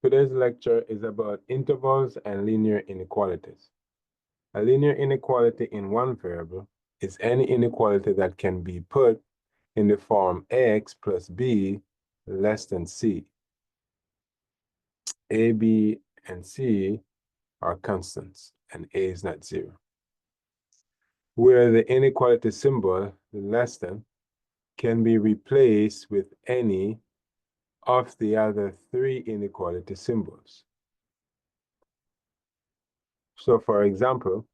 Today's lecture is about intervals and linear inequalities. A linear inequality in one variable is any inequality that can be put in the form ax plus b less than c. A, b, and c are constants, and a is not zero. Where the inequality symbol, the less than, can be replaced with any of the other three inequality symbols. So for example,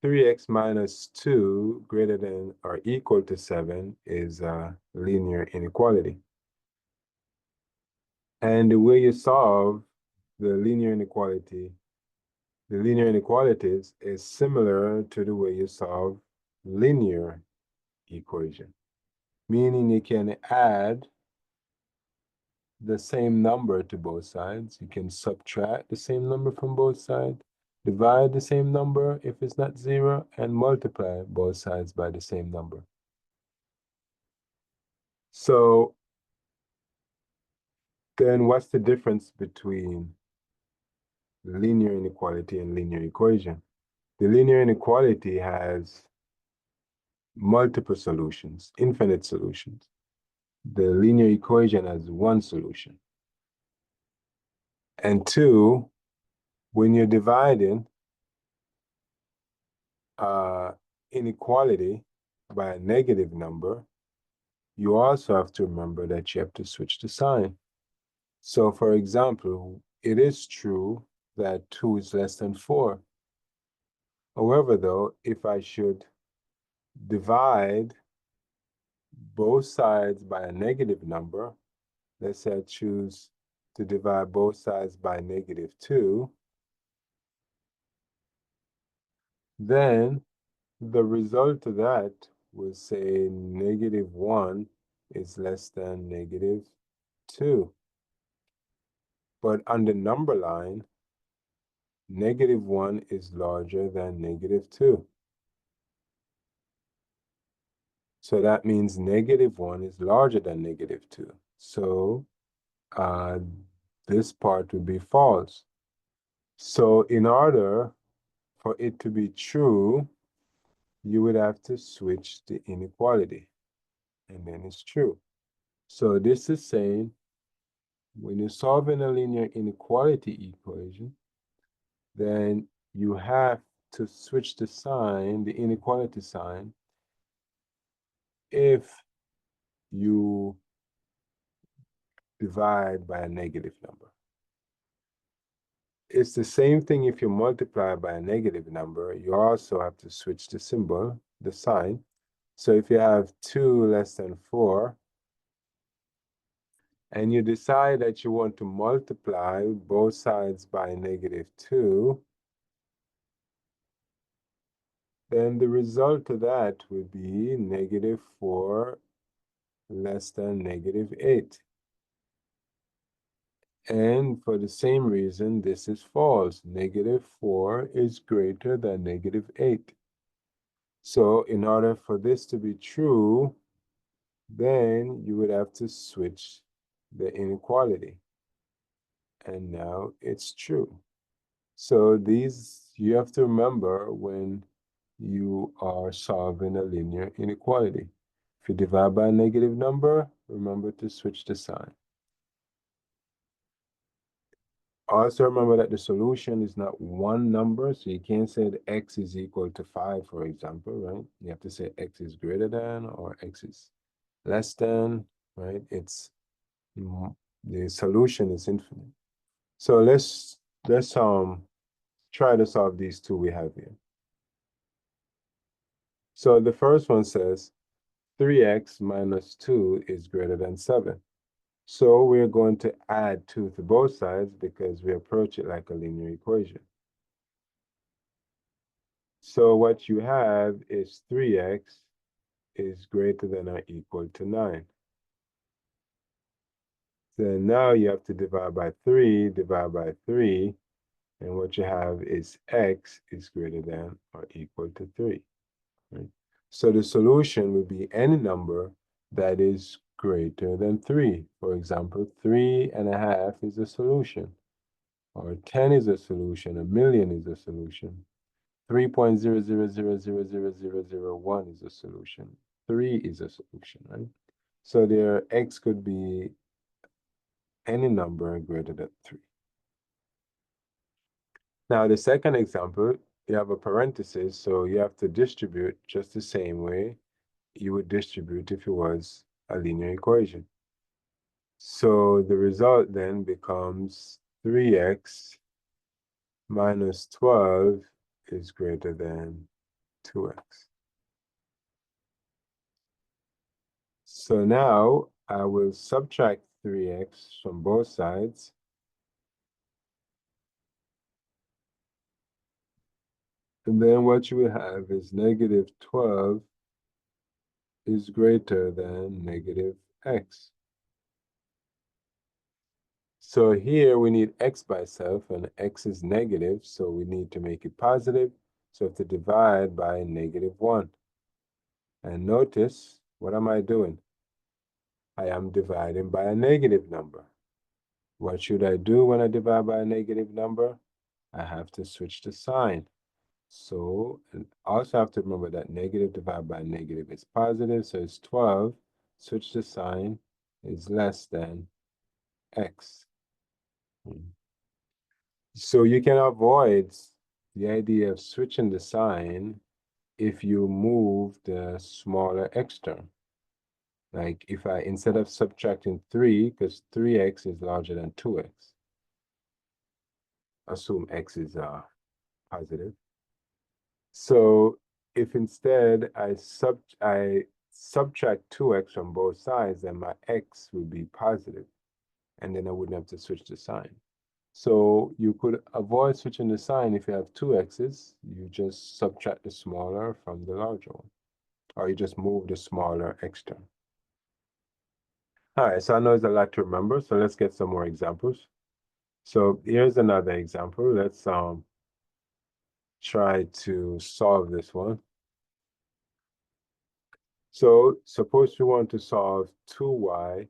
3x minus 2 greater than or equal to 7 is a linear inequality. And the way you solve the linear inequalities is similar to the way you solve linear equation, meaning you can add the same number to both sides. You can subtract the same number from both sides, divide the same number if it's not zero, and multiply both sides by the same number. So then what's the difference between linear inequality and linear equation? The linear inequality has multiple solutions, infinite solutions. The linear equation has one solution. And two, when you're dividing inequality by a negative number, you also have to remember that you have to switch the sign. So for example, it is true that 2 is less than 4. However, though, if I should divide both sides by a negative number, let's say I choose to divide both sides by -2, then the result of that will say -1 is less than -2. But on the number line, -1 is larger than -2. So that means -1 is larger than -2. So this part would be false. So in order for it to be true, you would have to switch the inequality, and then it's true. So this is saying when you're solving a linear inequality equation, then you have to switch the sign, the inequality sign, if you divide by a negative number. It's the same thing if you multiply by a negative number. You also have to switch the symbol, the sign. So if you have 2 less than 4, and you decide that you want to multiply both sides by -2, then the result of that would be -4 less than -8. And for the same reason, this is false. -4 is greater than -8. So in order for this to be true, then you would have to switch the inequality. And now it's true. So these, you have to remember when you are solving a linear inequality. If you divide by a negative number, remember to switch the sign. Also remember that the solution is not one number, so you can't say that x is equal to 5, for example, right? You have to say x is greater than or x is less than, right? It's the solution is infinite. So let's try to solve these two we have here. So the first one says 3x minus 2 is greater than 7. So we're going to add 2 to both sides because we approach it like a linear equation. So what you have is 3x is greater than or equal to 9. Then now you have to divide by 3, and what you have is x is greater than or equal to 3. Right? So the solution would be any number that is greater than 3. For example, 3.5 is a solution, or 10 is a solution, a million is a solution. 3.000000001 is a solution. 3 is a solution, right? So their x could be any number greater than 3. Now, the second example, you have a parenthesis, so you have to distribute just the same way you would distribute if it was a linear equation. So the result then becomes 3x minus 12 is greater than 2x. So now I will subtract 3x from both sides. And then what you will have is negative 12 is greater than negative x. So here we need x by itself, and x is negative, so we need to make it positive. So we have to divide by negative 1. And notice, what am I doing? I am dividing by a negative number. What should I do when I divide by a negative number? I have to switch the sign. So, and also have to remember that negative divided by negative is positive, so it's 12. Switch the sign is less than x. So you can avoid the idea of switching the sign if you move the smaller x term. Like if I, instead of subtracting 3, because 3x is larger than 2x, assume x is positive. So if instead I subtract 2x from both sides, then my x will be positive, and then I wouldn't have to switch the sign. So you could avoid switching the sign if you have two x's. You just subtract the smaller from the larger one, or you just move the smaller x term. All right, so I know it's a lot to remember, so let's get some more examples. So here's another example. Let's try to solve this one. So suppose we want to solve 2y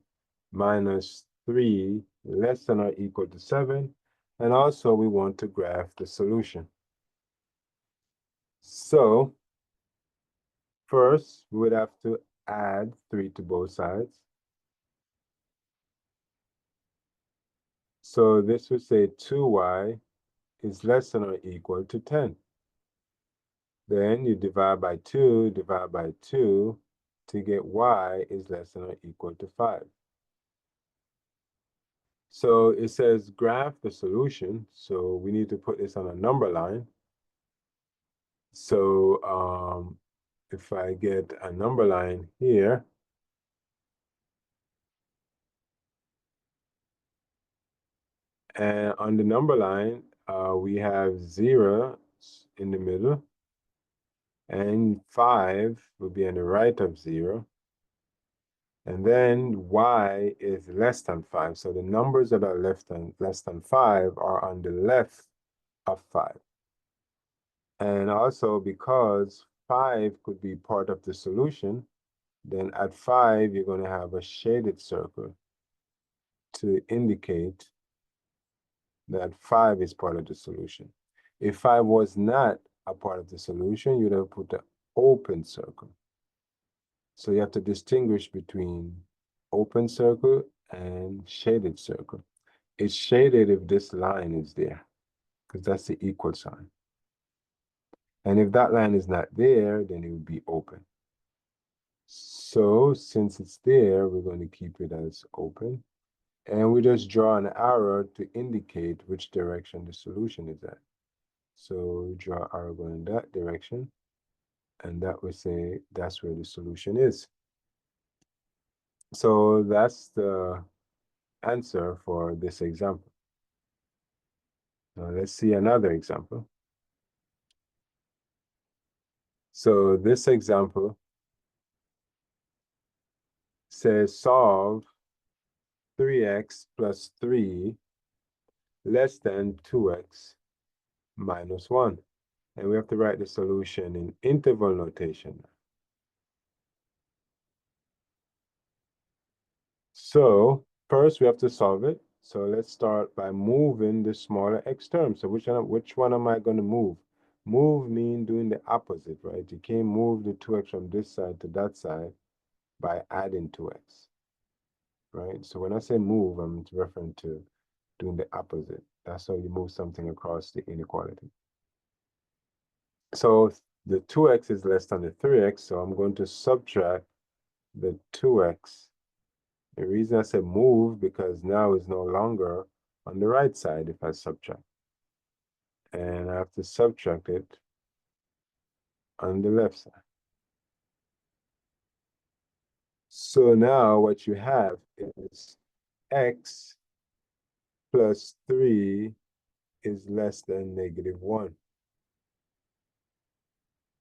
minus 3 less than or equal to 7, and also we want to graph the solution. So first, we would have to add 3 to both sides. So this would say 2y is less than or equal to 10. Then you divide by 2 to get y is less than or equal to 5. So it says graph the solution. So we need to put this on a number line. So if I get a number line here, and on the number line, we have 0 in the middle, and 5 will be on the right of 0. And then y is less than 5. So the numbers that are less than 5 are on the left of 5. And also because 5 could be part of the solution, then at 5, you're going to have a shaded circle to indicate that 5 is part of the solution. If 5 was not a part of the solution, you'd have put an open circle. So you have to distinguish between open circle and shaded circle. It's shaded if this line is there, because that's the equal sign. And if that line is not there, then it would be open. So since it's there, we're going to keep it as open. And we just draw an arrow to indicate which direction the solution is at. So we draw arrow going in that direction, and that will say that's where the solution is. So that's the answer for this example. Now let's see another example. So this example says solve 3x plus 3 less than 2x minus 1. And we have to write the solution in interval notation. So first we have to solve it. So let's start by moving the smaller x term. So which one am I going to move? Move means doing the opposite, right? You can't move the 2x from this side to that side by adding 2x, right? So when I say move, I'm referring to doing the opposite. That's how you move something across the inequality. So the 2x is less than the 3x, so I'm going to subtract the 2x. The reason I said move, because now it's no longer on the right side if I subtract. And I have to subtract it on the left side. So now what you have is x plus 3 is less than -1.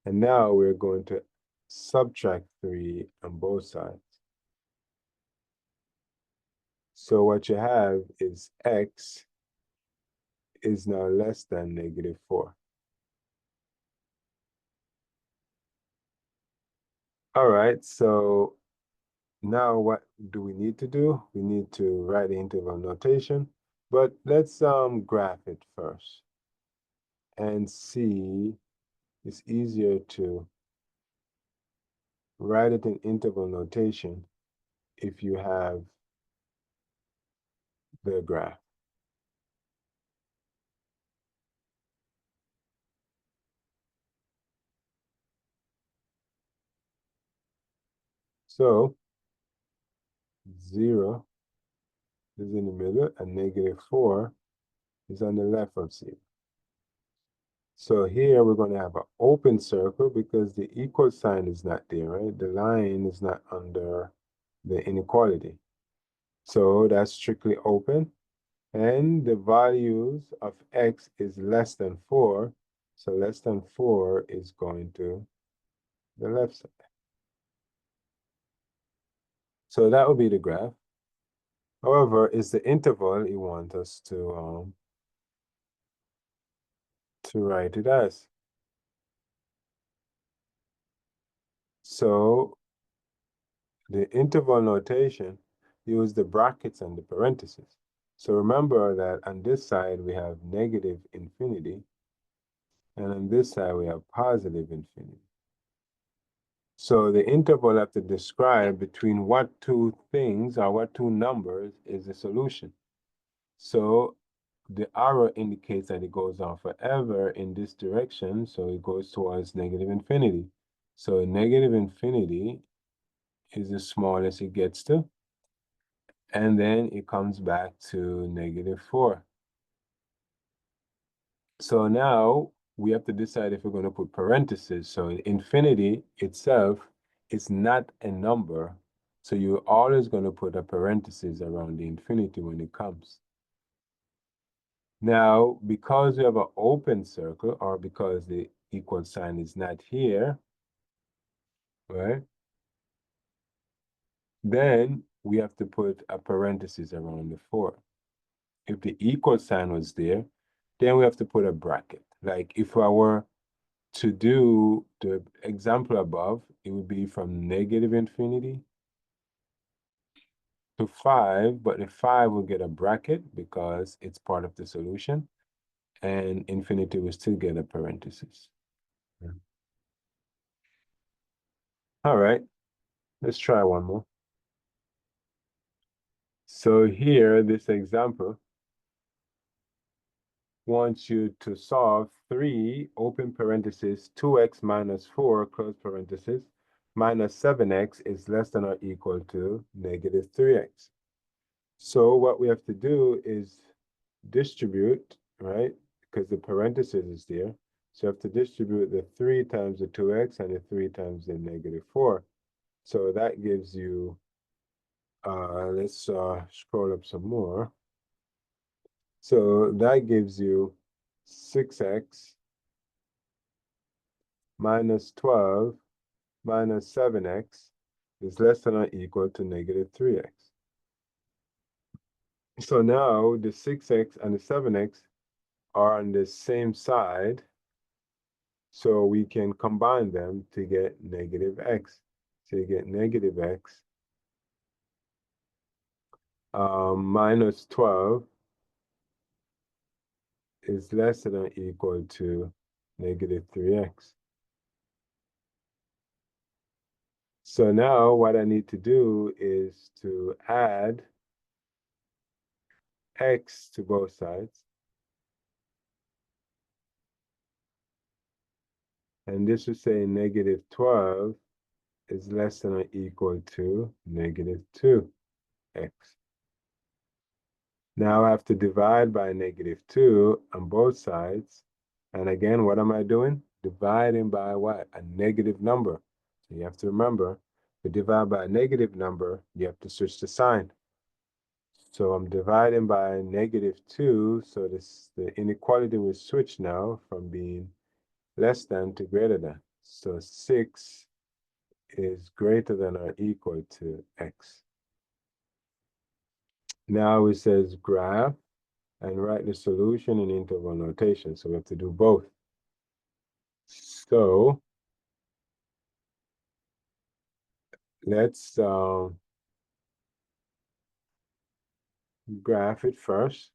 And now we're going to subtract 3 on both sides. So what you have is x is now less than -4. All right, so now what do we need to do? We need to write the interval notation, but let's graph it first and see. It's easier to write it in interval notation if you have the graph. So 0 is in the middle and -4 is on the left of 0. So here we're going to have an open circle because the equal sign is not there, right? The line is not under the inequality. So that's strictly open. And the values of x is less than 4. So less than 4 is going to the left side. So that would be the graph. However, it's the interval you want us to write it as. So the interval notation use the brackets and the parentheses. So remember that on this side we have -infinity, and on this side we have +infinity. So the interval have to describe between what two things or what two numbers is the solution. So the arrow indicates that it goes on forever in this direction, so it goes towards -infinity. So -infinity is the smallest it gets to, and then it comes back to -4. So now we have to decide if we're going to put parentheses. So infinity itself is not a number. So you're always going to put a parenthesis around the infinity when it comes. Now, because we have an open circle, or because the equal sign is not here, right? Then we have to put a parenthesis around the 4. If the equal sign was there, then we have to put a bracket. Like if I were to do the example above, it would be from -infinity to 5, but the 5 will get a bracket because it's part of the solution, and infinity will still get a parenthesis. Yeah. All right, let's try one more. So here, this example wants you to solve 3, open parenthesis, 2x minus 4, close parenthesis, minus 7x is less than or equal to -3x. So what we have to do is distribute, right? Because the parenthesis is there. So you have to distribute the 3 times the 2x and the 3 times the -4. So that gives you, let's scroll up some more. So that gives you 6x minus 12 minus 7x is less than or equal to -3x. So now the 6x and the 7x are on the same side, so we can combine them to get -x. So you get -x minus 12 is less than or equal to negative 3x. So now what I need to do is to add x to both sides. And this would say negative 12 is less than or equal to negative 2x. Now I have to divide by negative 2 on both sides. And again, what am I doing? Dividing by what? A negative number. So you have to remember, to divide by a negative number, you have to switch the sign. So I'm dividing by negative 2, so the inequality will switch now from being less than to greater than. So 6 is greater than or equal to x. Now it says graph and write the solution in interval notation. So we have to do both. So let's graph it first.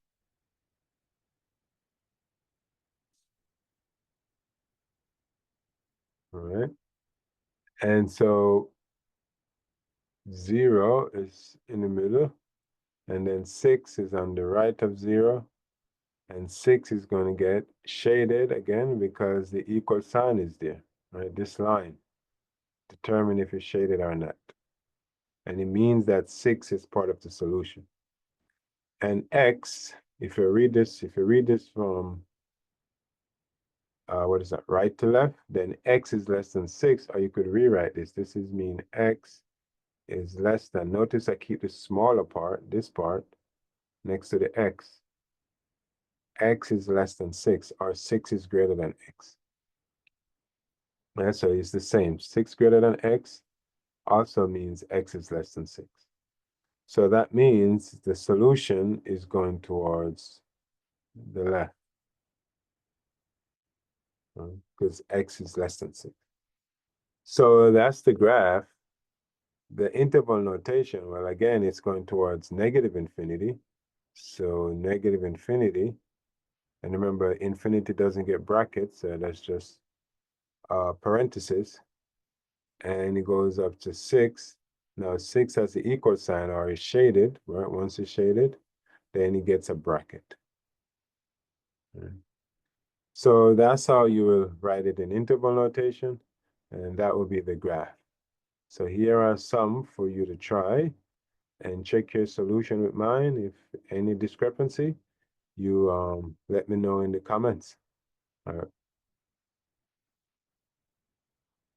All right. And so 0 is in the middle, and then 6 is on the right of 0, and 6 is going to get shaded again because the equal sign is there, right? This line determine if it's shaded or not. And it means that 6 is part of the solution. And x, if you read this from what is that, right to left, then x is less than 6, or you could rewrite this. This is mean x is less than, notice I keep the smaller part, this part, next to the x. X is less than 6, or 6 is greater than x. And so it's the same. 6 greater than x also means x is less than 6. So that means the solution is going towards the left, because x is less than 6. So that's the graph. The interval notation, well, again, it's going towards negative infinity. So negative infinity. And remember, infinity doesn't get brackets, so that's just parentheses. And it goes up to 6. Now 6 has the equal sign or is shaded, right? Once it's shaded, then it gets a bracket. Right? So that's how you will write it in interval notation, and that will be the graph. So here are some for you to try and check your solution with mine. If any discrepancy, you let me know in the comments. All right.